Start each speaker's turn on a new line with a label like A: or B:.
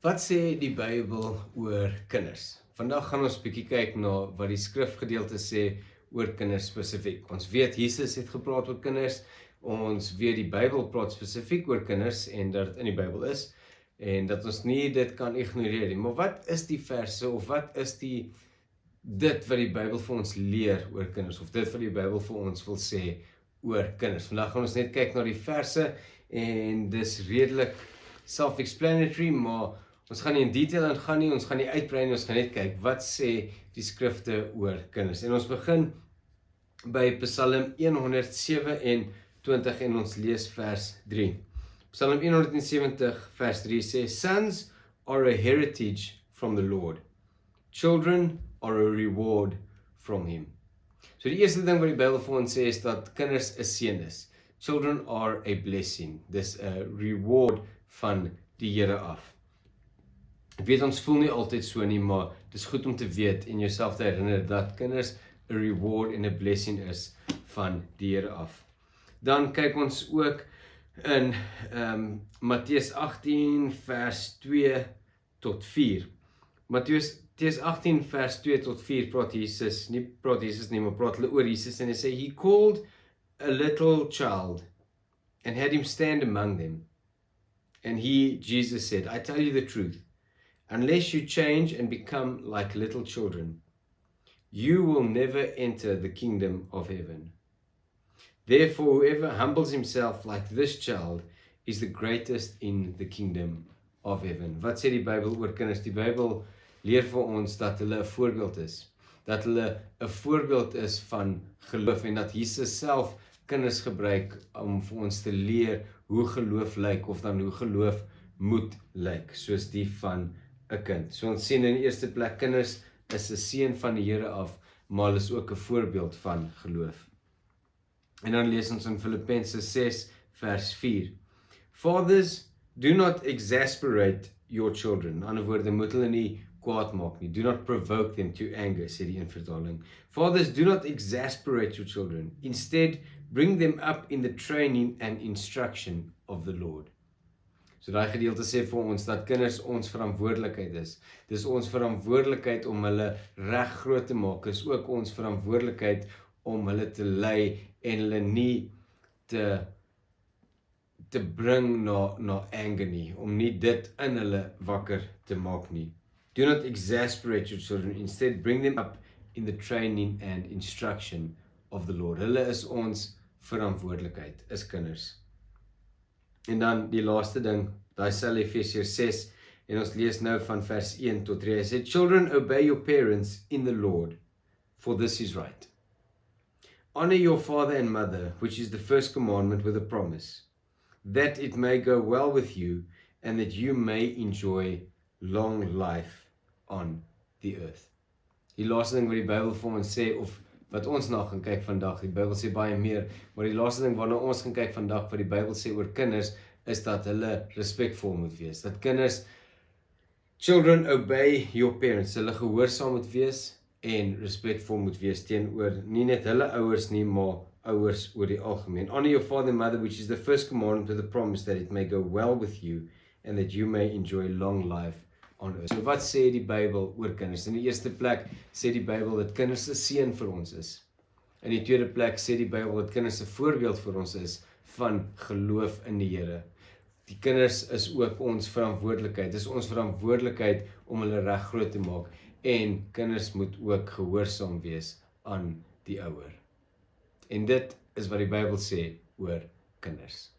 A: Wat sê die Bybel oor kinders? Vandag gaan ons bietjie kyk na wat die skrifgedeelte sê oor kinders spesifiek. Ons weet Jesus het gepraat oor kinders, ons weet die Bybel praat spesifiek oor kinders en dat dit in die Bybel is en dat ons nie dit kan ignoreer nie. Maar wat is die verse of wat is dit wat die Bybel vir ons leer oor kinders of dit wat die Bybel vir ons wil sê oor kinders? Vandag gaan ons net kyk na die verse en dis redelik self-explanatory, maar ons gaan nie in detail ingaan nie, ons gaan nie uitbrei nie, ons gaan net kyk wat sê die skrifte oor kinders. En ons begin by Psalm 127 en ons lees vers 3. Psalm 170 vers 3 sê, Sons are a heritage from the Lord. Children are a reward from him. So die eerste ding wat die Bybel vir ons sê is dat kinders 'n seën is. Children are a blessing. Dis 'n reward van die Here af. Ek weet ons voel nie altyd so nie, maar dit is goed om te weet en jouself te herinner dat kinders 'n reward en 'n blessing is van die Here af. Dan kyk ons ook in Matteus 18 vers 2 tot 4. Matteus 18 vers 2 tot 4 praat Jesus nie, maar praat hulle oor Jesus en hy sê, He called a little child and had him stand among them. And Jesus said, I tell you the truth, unless you change and become like little children, you will never enter the kingdom of heaven. Therefore, whoever humbles himself like this child is the greatest in the kingdom of heaven. Wat sê die Bybel oor kinders? Die Bybel leer vir ons dat hulle 'n voorbeeld is. Dat hulle 'n voorbeeld is van geloof en dat Jesus self kinders gebruik om vir ons te leer hoe geloof lyk of dan hoe geloof moet lyk, soos die van 'n kind. So ons sien in die eerste plek, kinders is 'n seën van die Here af, maar hulle is ook 'n voorbeeld van geloof. En dan lees ons in Filippense 6 vers 4. Fathers, do not exasperate your children. In ander woorde, moet hulle nie kwaad maak nie. Do not provoke them to anger, sê die een vertaling. Fathers, do not exasperate your children. Instead, bring them up in the training and instruction of the Lord. So daai gedeelte sê vir ons dat kinders ons verantwoordelikheid is. Dis ons verantwoordelikheid om hulle reg groot te maak. Dis ook ons verantwoordelikheid om hulle te lei en hulle nie te bring na anger nie, om nie dit in hulle wakker te maak nie. Do not exasperate your children, instead bring them up in the training and instruction of the Lord. Hulle is ons verantwoordelikheid, is kinders. En dan die laaste ding, daai selfde Efesiërs 6, en ons lees nou van vers 1 tot 3. Hy sê, Children, obey your parents in the Lord, for this is right. Honor your father and mother, which is the first commandment with a promise, that it may go well with you, and that you may enjoy long life on the earth. Die laaste ding wat die Bybel vir ons sê, of wat ons na gaan kyk vandag, die Bybel sê baie meer, maar die laaste ding waarna ons gaan kyk vandag, wat die Bybel sê oor kinders, is dat hulle respekvol moet wees. Dat kinders, children obey your parents, hulle gehoorsaam moet wees en respekvol moet wees teenoor nie net hulle ouers nie, maar ouers oor die algemeen. Honor your father and mother, which is the first commandment with the promise that it may go well with you and that you may enjoy long life on earth. So wat sê die Bybel oor kinders? In die eerste plek sê die Bybel dat kinders 'n seën vir ons is. In die tweede plek sê die Bybel dat kinders 'n voorbeeld vir ons is van geloof in die Here. Die kinders is ook ons verantwoordelikheid. Dis ons verantwoordelikheid om hulle reg groot te maak en kinders moet ook gehoorsaam wees aan die ouer. En dit is wat die Bybel sê oor kinders.